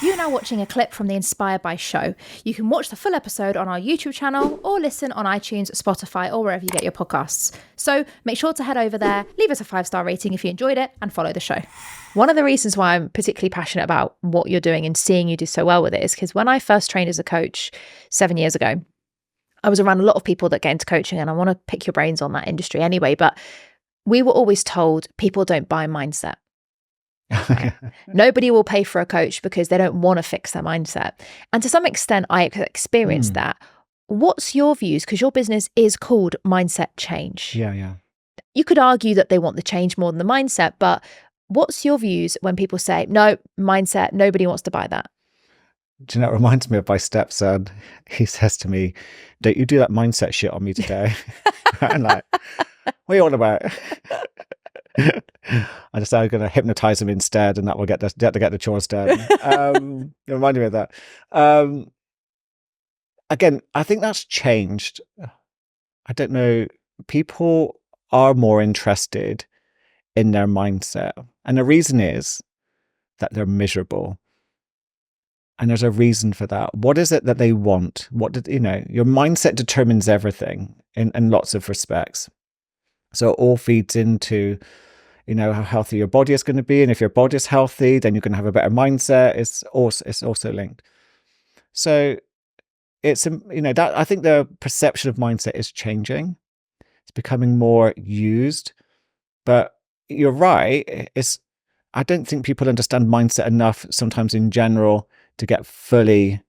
You're now watching a clip from the Inspired by show. You can watch the full episode on our YouTube channel or listen on iTunes, Spotify, or wherever you get your podcasts. So make sure to head over there, leave us a 5-star rating if you enjoyed it, and follow the show. One of the reasons why I'm particularly passionate about what you're doing and seeing you do so well with it is because when I first trained as a coach 7 years ago, I was around a lot of people that get into coaching, and I want to pick your brains on that industry anyway, but we were always told people don't buy mindset. Right? Nobody will pay for a coach because they don't want to fix their mindset. And to some extent, I experienced that. What's your views? Because your business is called Mindset Change. Yeah. You could argue that they want the change more than the mindset, but what's your views when people say, no, mindset, nobody wants to buy that? Do you know, it reminds me of my stepson. He says to me, don't you do that mindset shit on me today? I'm like, what are you on about? I decided I'm going to hypnotize him instead, and that will get the chores done. It reminded me of that. Again, I think that's changed. I don't know. People are more interested in their mindset. And the reason is that they're miserable. And there's a reason for that. What is it that they want? Your mindset determines everything in lots of respects. So it all feeds into, how healthy your body is going to be. And if your body is healthy, then you're going to have a better mindset. It's also linked. So it's, that I think the perception of mindset is changing. It's becoming more used. But you're right. I don't think people understand mindset enough sometimes in general to get fully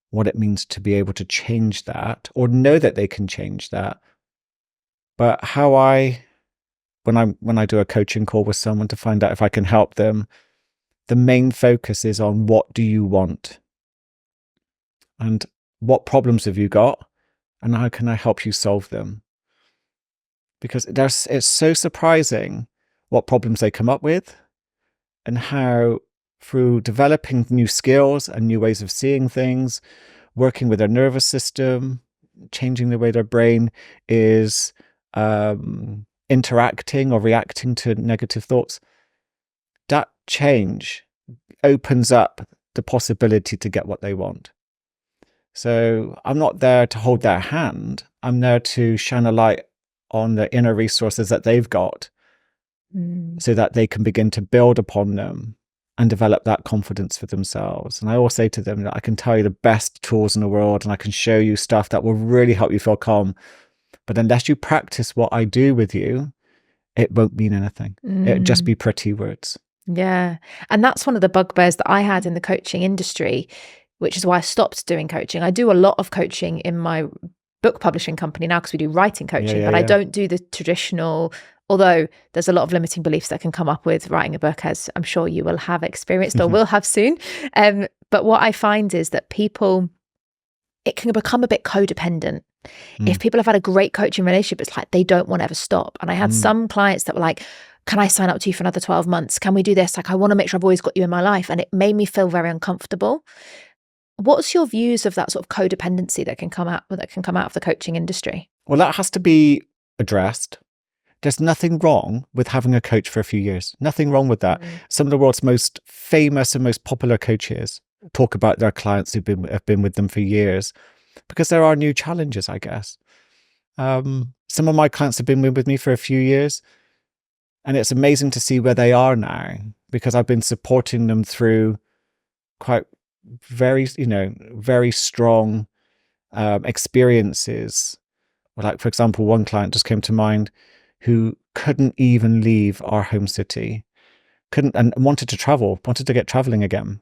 what it means to be able to change that or know that they can change that. But when I do a coaching call with someone to find out if I can help them, the main focus is on what do you want? And what problems have you got? And how can I help you solve them? Because it's so surprising what problems they come up with and how through developing new skills and new ways of seeing things, working with their nervous system, changing the way their brain is interacting or reacting to negative thoughts, that change opens up the possibility to get what they want. So I'm not there to hold their hand. I'm there to shine a light on the inner resources that they've got so that they can begin to build upon them and develop that confidence for themselves. And I always say to them that I can tell you the best tools in the world and I can show you stuff that will really help you feel calm. But unless you practice what I do with you, it won't mean anything. It'll just be pretty words. Yeah. And that's one of the bugbears that I had in the coaching industry, which is why I stopped doing coaching. I do a lot of coaching in my book publishing company now because we do writing coaching, but I don't do the traditional, although there's a lot of limiting beliefs that can come up with writing a book, as I'm sure you will have experienced or will have soon. But what I find is that it can become a bit codependent. If people have had a great coaching relationship, it's like they don't want to ever stop. And I had some clients that were like, can I sign up to you for another 12 months? Can we do this? Like, I want to make sure I've always got you in my life. And it made me feel very uncomfortable. What's your views of that sort of codependency that can come out of the coaching industry? Well, that has to be addressed. There's nothing wrong with having a coach for a few years. Nothing wrong with that. Some of the world's most famous and most popular coaches talk about their clients who have been with them for years because there are new challenges, I guess. Some of my clients have been with me for a few years, and it's amazing to see where they are now because I've been supporting them through quite very strong experiences. Like, for example, one client just came to mind who couldn't even leave our home city, and wanted to get traveling again.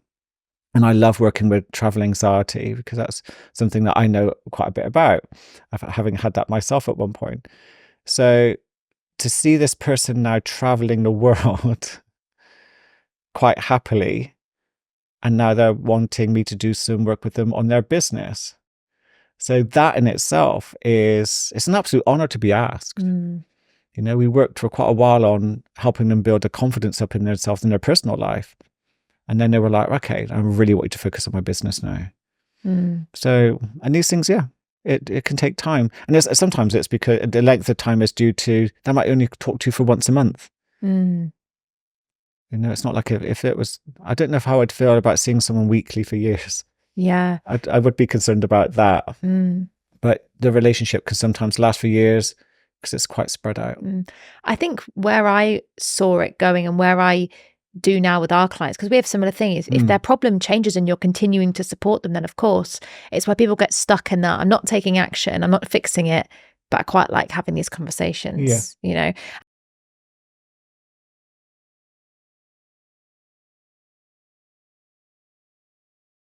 And I love working with travel anxiety because that's something that I know quite a bit about, having had that myself at one point. So to see this person now traveling the world quite happily, and now they're wanting me to do some work with them on their business. So that in itself it's an absolute honor to be asked. We worked for quite a while on helping them build a confidence up in themselves in their personal life. And then they were like, okay, I really want you to focus on my business now. So, and these things, it can take time. And sometimes it's because the length of time is due to, they might only talk to you for once a month. You know, it's not like if it was, I don't know how I'd feel about seeing someone weekly for years. Yeah. I would be concerned about that. But the relationship can sometimes last for years because it's quite spread out. I think where I saw it going and where I do now with our clients, because we have similar things, if their problem changes and you're continuing to support them, then of course it's where people get stuck in that. I'm not taking action, I'm not fixing it, but I quite like having these conversations, you know.